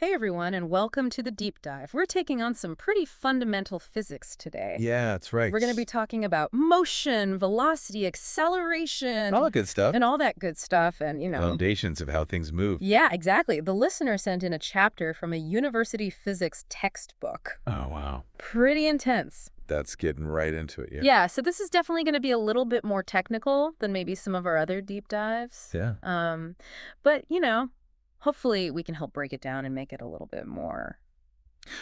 Hey everyone, and welcome to the deep dive. We're taking on some pretty fundamental physics today. Yeah, that's right. We're going to be talking about motion, velocity, acceleration, all the good stuff. and all that good stuff, and Foundations of how things move. Yeah, exactly. The listener sent in a chapter from a university physics textbook. Oh, wow. Pretty intense. That's getting right into it, Yeah, so this is definitely going to be a little bit more technical than maybe some of our other deep dives. Yeah. But, hopefully we can help break it down and make it a little bit more.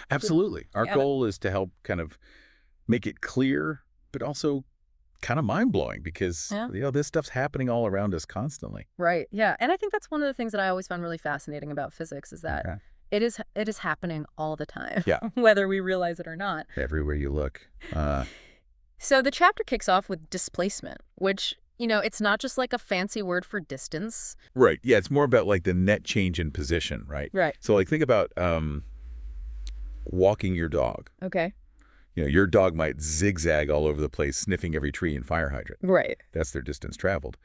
Absolutely. Our Yeah. goal is to help kind of make it clear, but also kind of mind-blowing because, this stuff's happening all around us constantly. Right, yeah. And I think that's one of the things that I always found really fascinating about physics is that it is happening all the time, whether we realize it or not. Everywhere you look. So the chapter kicks off with displacement, which, it's not just like a fancy word for distance. Right. Yeah, it's more about like the net change in position, right? Right. So like think about walking your dog. Okay. Your dog might zigzag all over the place, sniffing every tree and fire hydrant. Right. That's their distance traveled.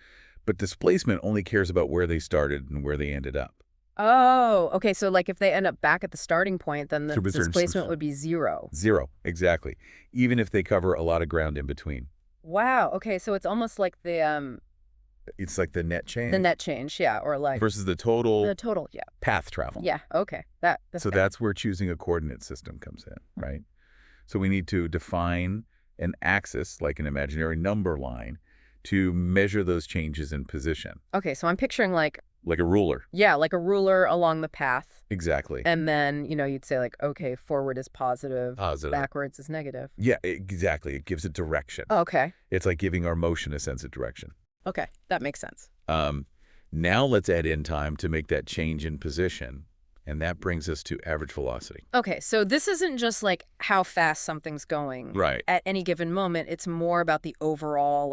But displacement only cares about where they started and where they ended up. Oh, okay. So like if they end up back at the starting point, then the So displacement would be zero. Zero, exactly. Even if they cover a lot of ground in between. Wow. Okay. So it's almost like the It's like the net change. the net change, yeah, or like versus the total yeah. path travel. Yeah. Okay. That's where choosing a coordinate system comes in, right? So we need to define an axis, like an imaginary number line, to measure those changes in position. Okay. So I'm picturing like a ruler. Yeah, like a ruler along the path. Exactly. And then, you'd say like, okay, forward is positive, backwards is negative. Yeah, exactly. It gives it direction. Oh, okay. It's like giving our motion a sense of direction. Okay, that makes sense. Now let's add in time to make that change in position, and that brings us to average velocity. Okay, so this isn't just like how fast something's going at any given moment. It's more about the overall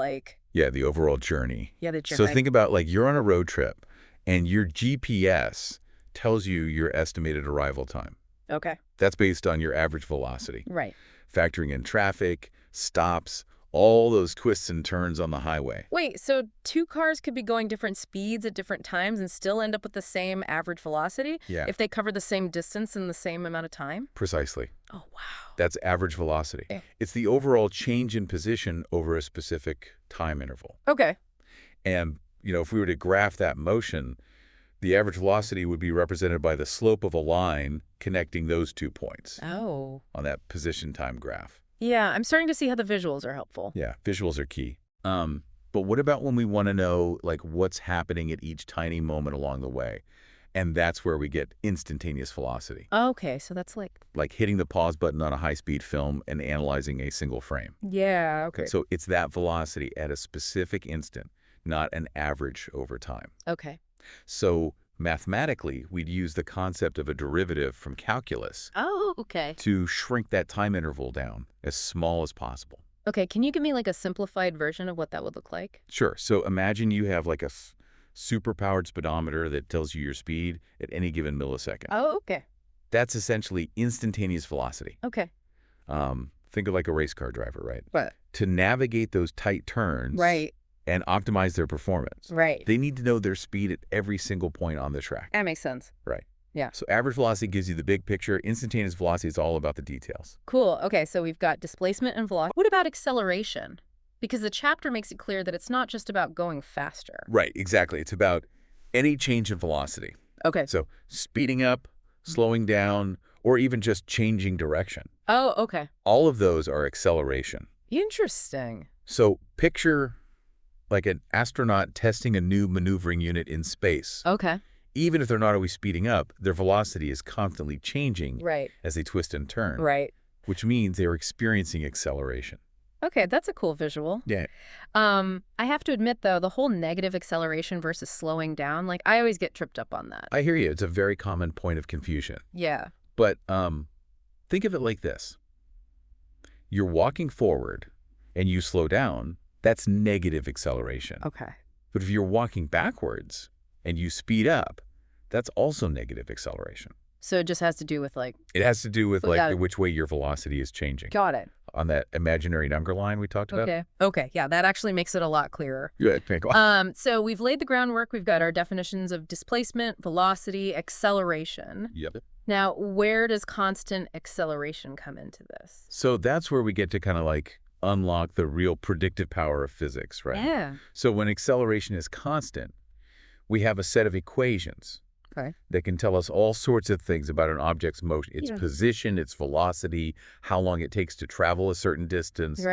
the overall journey. Yeah, the journey. So think about like you're on a road trip, and your GPS tells you your estimated arrival time. Okay. That's based on your average velocity. Right. Factoring in traffic, stops, all those twists and turns on the highway. Wait, so two cars could be going different speeds at different times and still end up with the same average velocity? Yeah. If they cover the same distance in the same amount of time? Precisely. Oh, wow. That's average velocity. Yeah. It's the overall change in position over a specific time interval. Okay. And, if we were to graph that motion, the average velocity would be represented by the slope of a line connecting those 2 points. Oh. On that position time graph. Yeah, I'm starting to see how the visuals are helpful. Yeah, visuals are key. But what about when we want to know like what's happening at each tiny moment along the way? And that's where we get instantaneous velocity. Okay, so that's like hitting the pause button on a high-speed film and analyzing a single frame. Yeah, okay. So it's that velocity at a specific instant, not an average over time. Okay. So mathematically, we'd use the concept of a derivative from calculus to shrink that time interval down as small as possible. Okay, can you give me like a simplified version of what that would look like? Sure. So imagine you have like a super-powered speedometer that tells you your speed at any given millisecond. Oh, okay. That's essentially instantaneous velocity. Okay. Think of like a race car driver, right? Right. To navigate those tight turns. Right. And optimize their performance. Right. They need to know their speed at every single point on the track. That makes sense. Right. Yeah. So average velocity gives you the big picture. Instantaneous velocity is all about the details. Cool. Okay, so we've got displacement and velocity. What about acceleration? Because the chapter makes it clear that it's not just about going faster. Right, exactly. It's about any change in velocity. Okay. So speeding up, slowing down, or even just changing direction. Oh, okay. All of those are acceleration. Interesting. So picture like an astronaut testing a new maneuvering unit in space. Okay. Even if they're not always speeding up, their velocity is constantly changing as they twist and turn. Right. Which means they're experiencing acceleration. Okay, that's a cool visual. Yeah. I have to admit, though, the whole negative acceleration versus slowing down, I always get tripped up on that. I hear you. It's a very common point of confusion. Yeah. But think of it like this. You're walking forward and you slow down. That's negative acceleration. Okay. But if you're walking backwards and you speed up, that's also negative acceleration. So it just has to do with It has to do with which way your velocity is changing. Got it. On that imaginary number line we talked about. Okay. Okay. Yeah, that actually makes it a lot clearer. Yeah. So we've laid the groundwork. We've got our definitions of displacement, velocity, acceleration. Yep. Now, where does constant acceleration come into this? So that's where we get to kind of like unlock the real predictive power of physics, right? Yeah. So when acceleration is constant, we have a set of equations that can tell us all sorts of things about an object's motion, its position, its velocity, how long it takes to travel a certain distance,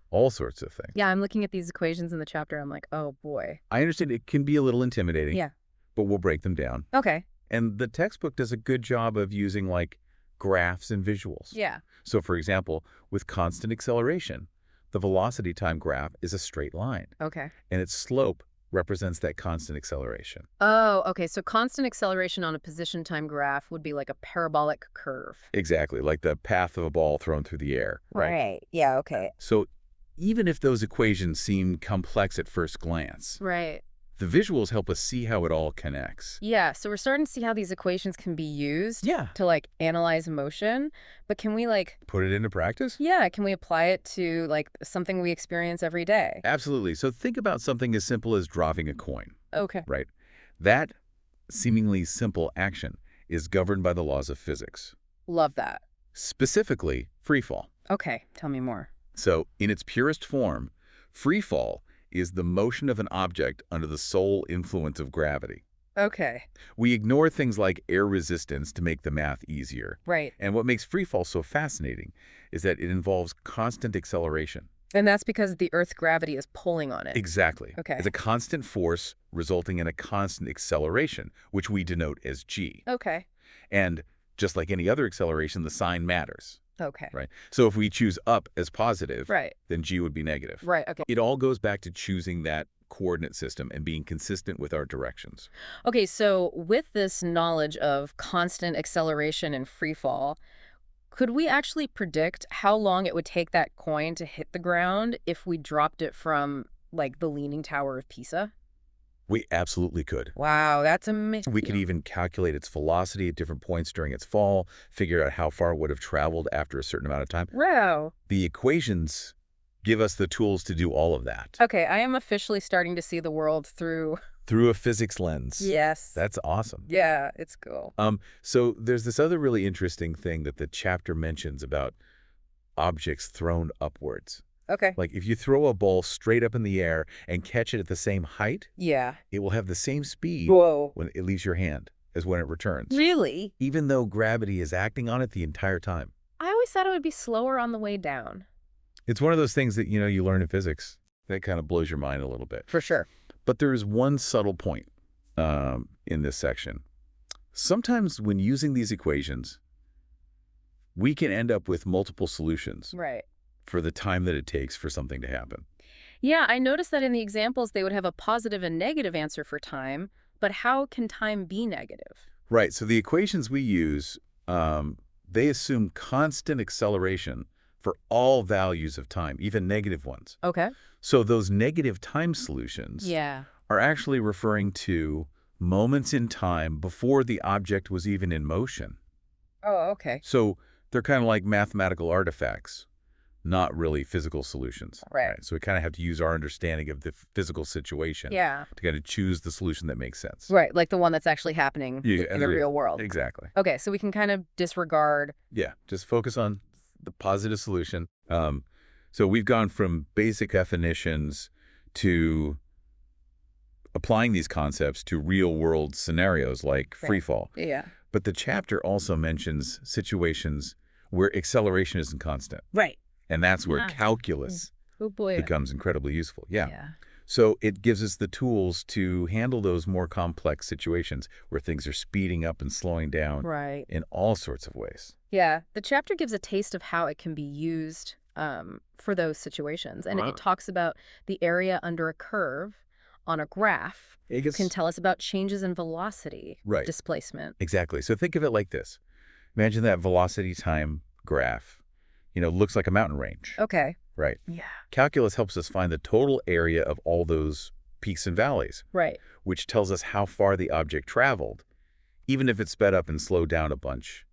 all sorts of things. Yeah, I'm looking at these equations in the chapter. I'm like, oh, boy. I understand it can be a little intimidating, but we'll break them down. Okay. And the textbook does a good job of using like graphs and visuals. Yeah. So for example, with constant acceleration, the velocity time graph is a straight line. Okay. And its slope represents that constant acceleration. Oh, okay. So constant acceleration on a position time graph would be like a parabolic curve. Exactly, like the path of a ball thrown through the air, right? Right. Yeah, okay. So even if those equations seem complex at first glance, the visuals help us see how it all connects. Yeah, so we're starting to see how these equations can be used to like analyze motion, but can we like put it into practice? Yeah, can we apply it to like something we experience every day? Absolutely. So think about something as simple as dropping a coin. Okay. Right? That seemingly simple action is governed by the laws of physics. Love that. Specifically, free fall. Okay, tell me more. So in its purest form, free fall is the motion of an object under the sole influence of gravity. Okay. We ignore things like air resistance to make the math easier. Right. And what makes free fall so fascinating is that it involves constant acceleration. And that's because the Earth's gravity is pulling on it. Exactly. Okay. It's a constant force resulting in a constant acceleration, which we denote as g. Okay. And just like any other acceleration, the sign matters. Okay. Right. So if we choose up as positive, right, then g would be negative. Right. Okay. It all goes back to choosing that coordinate system and being consistent with our directions. Okay, so with this knowledge of constant acceleration and free fall, could we actually predict how long it would take that coin to hit the ground if we dropped it from, like, the Leaning Tower of Pisa? We absolutely could. Wow, that's amazing. We could even calculate its velocity at different points during its fall, figure out how far it would have traveled after a certain amount of time. Wow. The equations give us the tools to do all of that. Okay, I am officially starting to see the world through a physics lens. Yes. That's awesome. Yeah, it's cool. So there's this other really interesting thing that the chapter mentions about objects thrown upwards. Okay. Like if you throw a ball straight up in the air and catch it at the same height, it will have the same speed when it leaves your hand as when it returns. Really? Even though gravity is acting on it the entire time. I always thought it would be slower on the way down. It's one of those things that, you learn in physics that kind of blows your mind a little bit. For sure. But there is one subtle point in this section. Sometimes when using these equations, we can end up with multiple solutions. Right. For the time that it takes for something to happen. Yeah, I noticed that in the examples, they would have a positive and negative answer for time, but how can time be negative? Right, so the equations we use, they assume constant acceleration for all values of time, even negative ones. Okay. So those negative time solutions are actually referring to moments in time before the object was even in motion. Oh, okay. So they're kind of like mathematical artifacts. Not really physical solutions. Right. So we kind of have to use our understanding of the physical situation to kind of choose the solution that makes sense. Right, like the one that's actually happening in the real world. Exactly. Okay, so we can kind of disregard. Yeah, just focus on the positive solution. So we've gone from basic definitions to applying these concepts to real-world scenarios like free fall. Yeah. But the chapter also mentions situations where acceleration isn't constant. Right. And that's where calculus becomes incredibly useful. Yeah. So it gives us the tools to handle those more complex situations where things are speeding up and slowing down in all sorts of ways. Yeah. The chapter gives a taste of how it can be used for those situations. And it talks about the area under a curve on a graph can tell us about changes in velocity, displacement. Exactly. So think of it like this. Imagine that velocity time graph. Looks like a mountain range. Okay. Right. Yeah. Calculus helps us find the total area of all those peaks and valleys. Right. Which tells us how far the object traveled, even if it sped up and slowed down a bunch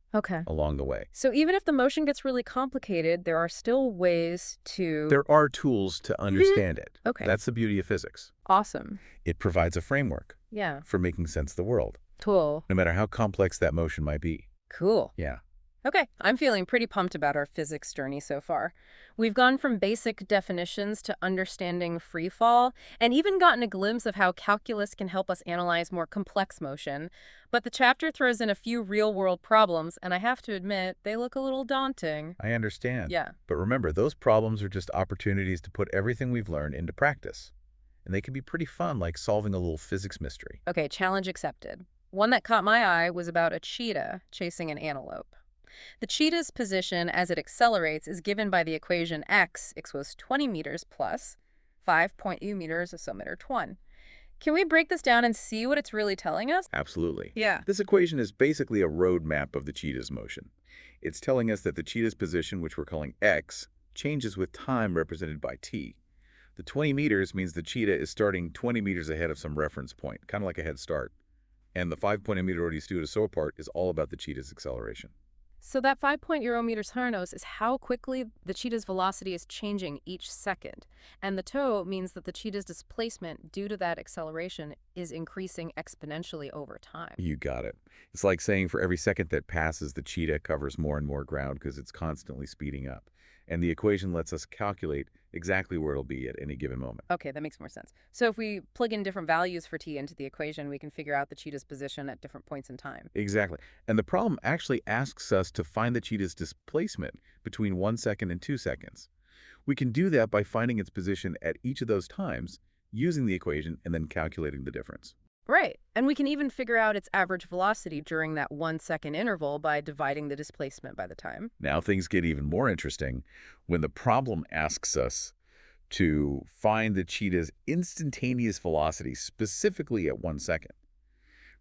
along the way. So even if the motion gets really complicated, there are still ways to... There are tools to understand it. Okay. That's the beauty of physics. Awesome. It provides a framework for making sense of the world. Cool. No matter how complex that motion might be. Cool. Yeah. Okay, I'm feeling pretty pumped about our physics journey so far. We've gone from basic definitions to understanding free fall, and even gotten a glimpse of how calculus can help us analyze more complex motion. But the chapter throws in a few real-world problems, and I have to admit, they look a little daunting. I understand. Yeah. But remember, those problems are just opportunities to put everything we've learned into practice. And they can be pretty fun, like solving a little physics mystery. Okay, challenge accepted. One that caught my eye was about a cheetah chasing an antelope. The cheetah's position as it accelerates is given by the equation x equals 20 meters plus 5.u meters isometer 1. Can we break this down and see what it's really telling us? Absolutely. Yeah. This equation is basically a road map of the cheetah's motion. It's telling us that the cheetah's position, which we're calling x, changes with time represented by t. The 20 meters means the cheetah is starting 20 meters ahead of some reference point, kind of like a head start. And the 5.0 meter order so part is all about the cheetah's acceleration. So that 5.0 meters Haranos is how quickly the cheetah's velocity is changing each second. And the toe means that the cheetah's displacement due to that acceleration is increasing exponentially over time. You got it. It's like saying for every second that passes, the cheetah covers more and more ground because it's constantly speeding up. And the equation lets us calculate exactly where it'll be at any given moment. Okay, that makes more sense. So if we plug in different values for t into the equation, we can figure out the cheetah's position at different points in time. Exactly. And the problem actually asks us to find the cheetah's displacement between 1 second and 2 seconds. We can do that by finding its position at each of those times, using the equation, and then calculating the difference. Right. And we can even figure out its average velocity during that 1 second interval by dividing the displacement by the time. Now things get even more interesting when the problem asks us to find the cheetah's instantaneous velocity specifically at 1 second.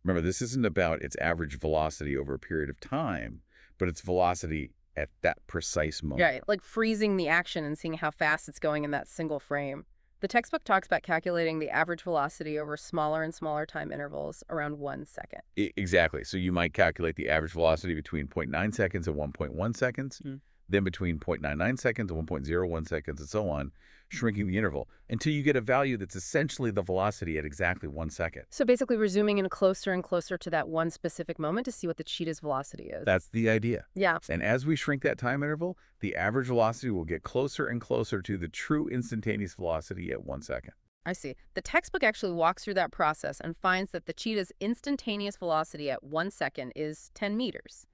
Remember, this isn't about its average velocity over a period of time, but its velocity at that precise moment. Right, like freezing the action and seeing how fast it's going in that single frame. The textbook talks about calculating the average velocity over smaller and smaller time intervals around 1 second. Exactly. So you might calculate the average velocity between 0.9 seconds and 1.1 seconds, then between 0.99 seconds and 1.01 seconds, and so on, shrinking the interval until you get a value that's essentially the velocity at exactly 1 second. So basically we're zooming in closer and closer to that one specific moment to see what the cheetah's velocity is. That's the idea. Yeah. And as we shrink that time interval, the average velocity will get closer and closer to the true instantaneous velocity at 1 second. I see. The textbook actually walks through that process and finds that the cheetah's instantaneous velocity at 1 second is 10 meters.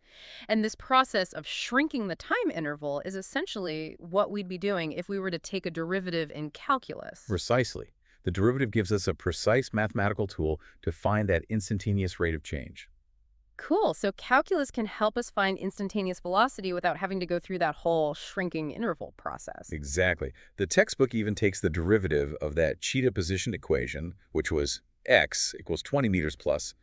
And this process of shrinking the time interval is essentially what we'd be doing if we were to take a derivative in calculus. Precisely. The derivative gives us a precise mathematical tool to find that instantaneous rate of change. Cool. So calculus can help us find instantaneous velocity without having to go through that whole shrinking interval process. Exactly. The textbook even takes the derivative of that cheetah position equation, which was x equals 20 meters plus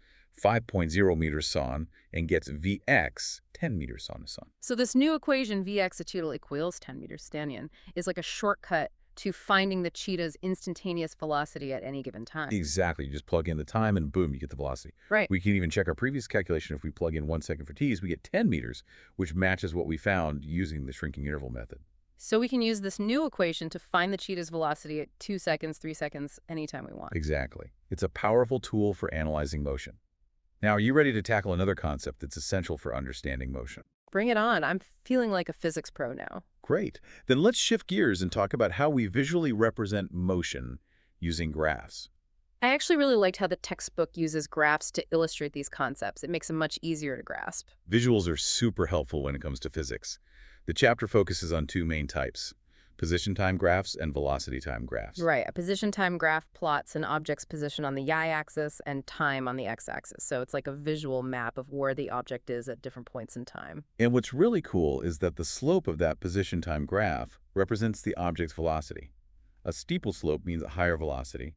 5.0 meters son, and gets Vx 10 meters son. So this new equation, Vx equal equals 10 meters stannion, is like a shortcut to finding the cheetah's instantaneous velocity at any given time. Exactly. You just plug in the time and boom, you get the velocity. Right. We can even check our previous calculation. If we plug in 1 second for t's, we get 10 meters, which matches what we found using the shrinking interval method. So we can use this new equation to find the cheetah's velocity at 2 seconds, 3 seconds, anytime we want. Exactly. It's a powerful tool for analyzing motion. Now, are you ready to tackle another concept that's essential for understanding motion? Bring it on. I'm feeling like a physics pro now. Great. Then let's shift gears and talk about how we visually represent motion using graphs. I actually really liked how the textbook uses graphs to illustrate these concepts. It makes them much easier to grasp. Visuals are super helpful when it comes to physics. The chapter focuses on two main types: position time graphs and velocity time graphs. Right. A position time graph plots an object's position on the y-axis and time on the x-axis. So it's like a visual map of where the object is at different points in time. And what's really cool is that the slope of that position time graph represents the object's velocity. A steeple slope means a higher velocity.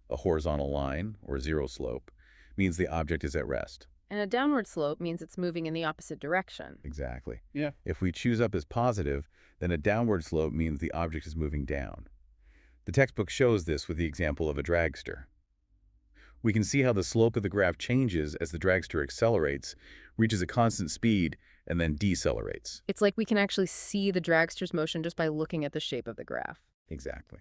A horizontal line, or zero slope, means the object is at rest. And a downward slope means it's moving in the opposite direction. Exactly. Yeah. If we choose up as positive, then a downward slope means the object is moving down. The textbook shows this with the example of a dragster. We can see how the slope of the graph changes as the dragster accelerates, reaches a constant speed, and then decelerates. It's like we can actually see the dragster's motion just by looking at the shape of the graph. Exactly.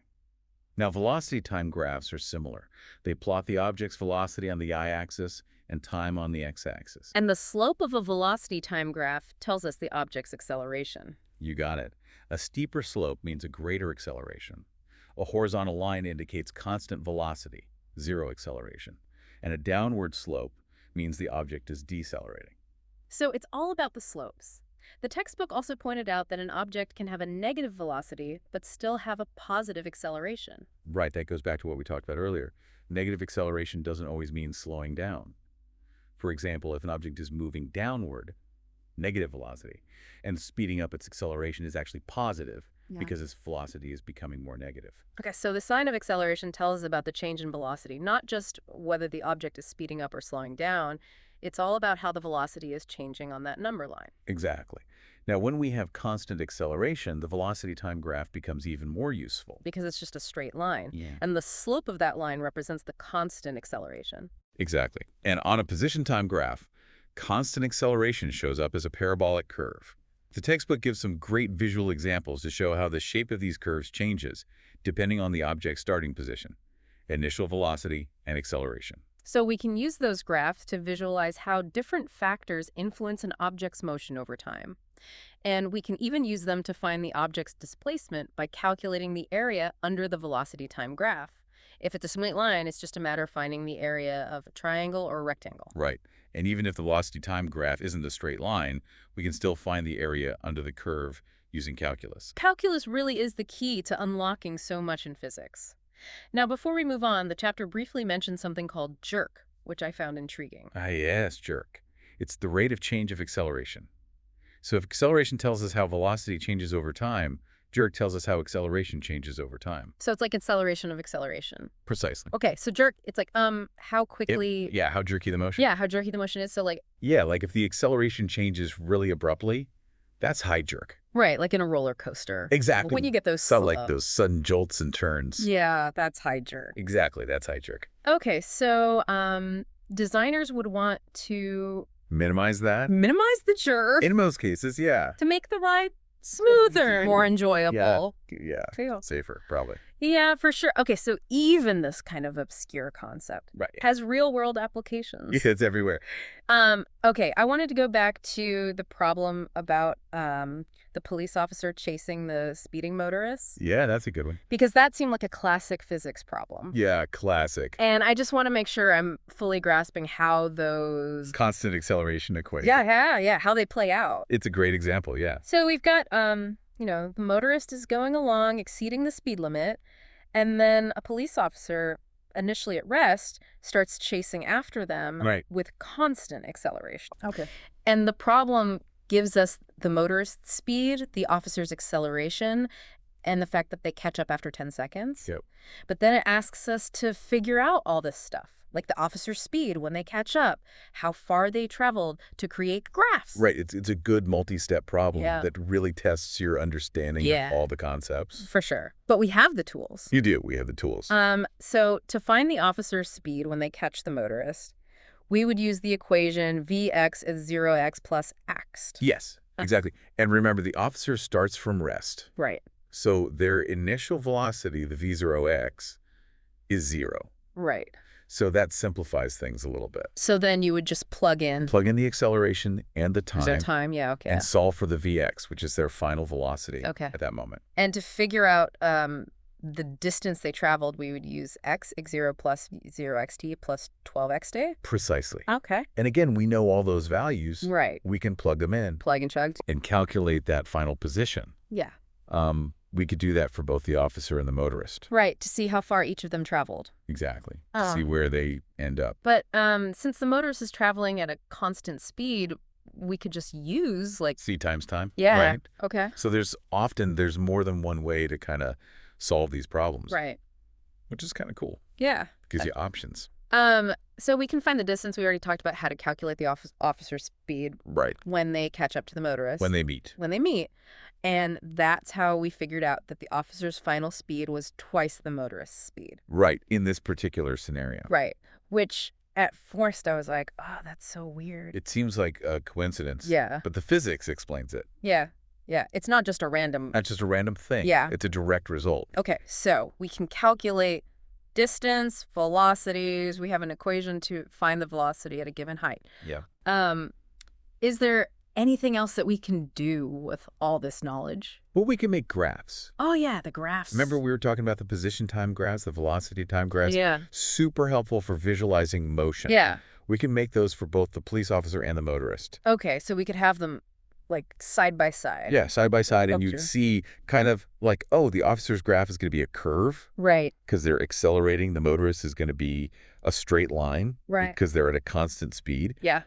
Now, velocity time graphs are similar. They plot the object's velocity on the y-axis and time on the x-axis. And the slope of a velocity time graph tells us the object's acceleration. You got it. A steeper slope means a greater acceleration. A horizontal line indicates constant velocity, 0 acceleration. And a downward slope means the object is decelerating. So it's all about the slopes. The textbook also pointed out that an object can have a negative velocity, but still have a positive acceleration. Right, that goes back to what we talked about earlier. Negative acceleration doesn't always mean slowing down. For example, if an object is moving downward, negative velocity, and speeding up its acceleration is actually positive because its velocity is becoming more negative. Okay, so the sign of acceleration tells us about the change in velocity, not just whether the object is speeding up or slowing down. It's all about how the velocity is changing on that number line. Exactly. Now, when we have constant acceleration, the velocity time graph becomes even more useful. Because it's just a straight line. Yeah. And the slope of that line represents the constant acceleration. Exactly. And on a position time graph, constant acceleration shows up as a parabolic curve. The textbook gives some great visual examples to show how the shape of these curves changes depending on the object's starting position, initial velocity, and acceleration. So we can use those graphs to visualize how different factors influence an object's motion over time. And we can even use them to find the object's displacement by calculating the area under the velocity time graph. If it's a straight line, it's just a matter of finding the area of a triangle or a rectangle. Right. And even if the velocity time graph isn't a straight line, we can still find the area under the curve using calculus. Calculus really is the key to unlocking so much in physics. Now, before we move on, the chapter briefly mentions something called jerk, which I found intriguing. Ah, yes, jerk. It's the rate of change of acceleration. So if acceleration tells us how velocity changes over time, jerk tells us how acceleration changes over time. So it's like acceleration of acceleration. Precisely. Okay, so jerk, it's like, how quickly... Yeah, how jerky the motion. Yeah, how jerky the motion is. So like... Yeah, like if the acceleration changes really abruptly, that's high jerk. Right, like in a roller coaster. Exactly. When you get those... So like those sudden jolts and turns. Yeah, that's high jerk. Exactly, that's high jerk. Okay, so designers would want to... Minimize that? Minimize the jerk. In most cases, yeah. To make the ride smoother, more enjoyable. Yeah, safer, probably. Yeah, for sure. Okay, so even this kind of obscure concept has real-world applications. Yeah, it's everywhere. Okay, I wanted to go back to the problem about the police officer chasing the speeding motorist. Yeah, that's a good one. Because that seemed like a classic physics problem. Yeah, classic. And I just want to make sure I'm fully grasping how those... Constant acceleration equation. Yeah, how they play out. It's a great example, yeah. So we've got, the motorist is going along, exceeding the speed limit, and then a police officer, initially at rest, starts chasing after them with constant acceleration. Okay. And the problem gives us the motorist's speed, the officer's acceleration, and the fact that they catch up after 10 seconds. Yep. But then it asks us to figure out all this stuff, like the officer's speed when they catch up, how far they traveled to create graphs. Right. It's a good multi-step problem that really tests your understanding of all the concepts. For sure. But we have the tools. You do. We have the tools. So to find the officer's speed when they catch the motorist, we would use the equation Vx is 0x plus x. Yes, exactly. And remember, the officer starts from rest. Right. So their initial velocity, the V0x, is 0. Right. So that simplifies things a little bit. So then you would just plug in the acceleration and the time. And solve for the Vx, which is their final velocity at that moment. And to figure out the distance they traveled, we would use x0 plus 0xt plus 12xt. Precisely. Okay. And again, we know all those values. Right. We can plug them in. Plug and chug. And calculate that final position. Yeah. We could do that for both the officer and the motorist. Right, to see how far each of them traveled. Exactly. To see where they end up. But since the motorist is traveling at a constant speed, we could just use like... C times time? Yeah. Right? Okay. So there's more than one way to kind of solve these problems. Right. Which is kind of cool. Yeah. Gives you options. So we can find the distance. We already talked about how to calculate the officer's speed. Right. When they catch up to the motorist. When they meet. And that's how we figured out that the officer's final speed was twice the motorist's speed. Right, in this particular scenario. Right, which at first I was like, oh, that's so weird. It seems like a coincidence. Yeah. But the physics explains it. Yeah. Yeah, it's not just a random... Not just a random thing. Yeah. It's a direct result. Okay, so we can calculate distance, velocities. We have an equation to find the velocity at a given height. Yeah. Is there anything else that we can do with all this knowledge? Well, we can make graphs. Oh, yeah, the graphs. Remember we were talking about the position time graphs, the velocity time graphs? Yeah. Super helpful for visualizing motion. Yeah. We can make those for both the police officer and the motorist. Okay, so we could have them, like, side by side. Yeah, side by side, and Gotcha. you'd see kind of like, oh, the officer's graph is going to be a curve. Right. Because they're accelerating. The motorist is going to be a straight line. Right. Because they're at a constant speed. Yeah.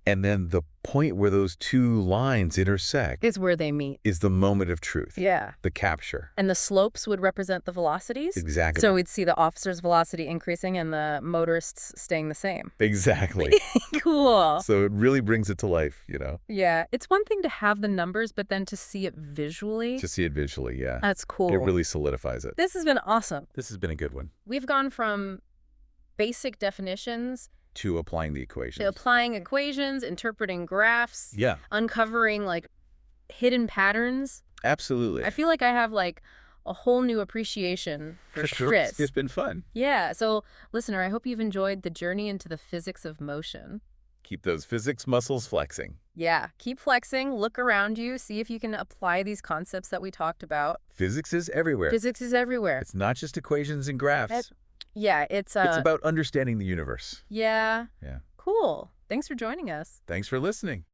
And then the point where those two lines intersect Is where they meet. is the moment of truth. Yeah. The capture. And the slopes would represent the velocities? Exactly. So we'd see the officer's velocity increasing and the motorist's staying the same. Exactly. Cool. So it really brings it to life, you know? Yeah. It's one thing to have the numbers, but then to see it visually. To see it visually, yeah. That's cool. It really solidifies it. This has been awesome. This has been a good one. We've gone from basic definitions To applying the equations. to applying equations, interpreting graphs, Yeah, uncovering, like, hidden patterns. absolutely. I feel like I have, like, a whole new appreciation for Chris. It's been fun. Yeah. So, listener, I hope you've enjoyed the journey into the physics of motion. Keep those physics muscles flexing. Yeah. Keep flexing. Look around you. See if you can apply these concepts that we talked about. Physics is everywhere. Physics is everywhere. It's not just equations and graphs. Yeah. It's about understanding the universe. Yeah. Yeah. Cool. Thanks for joining us. Thanks for listening.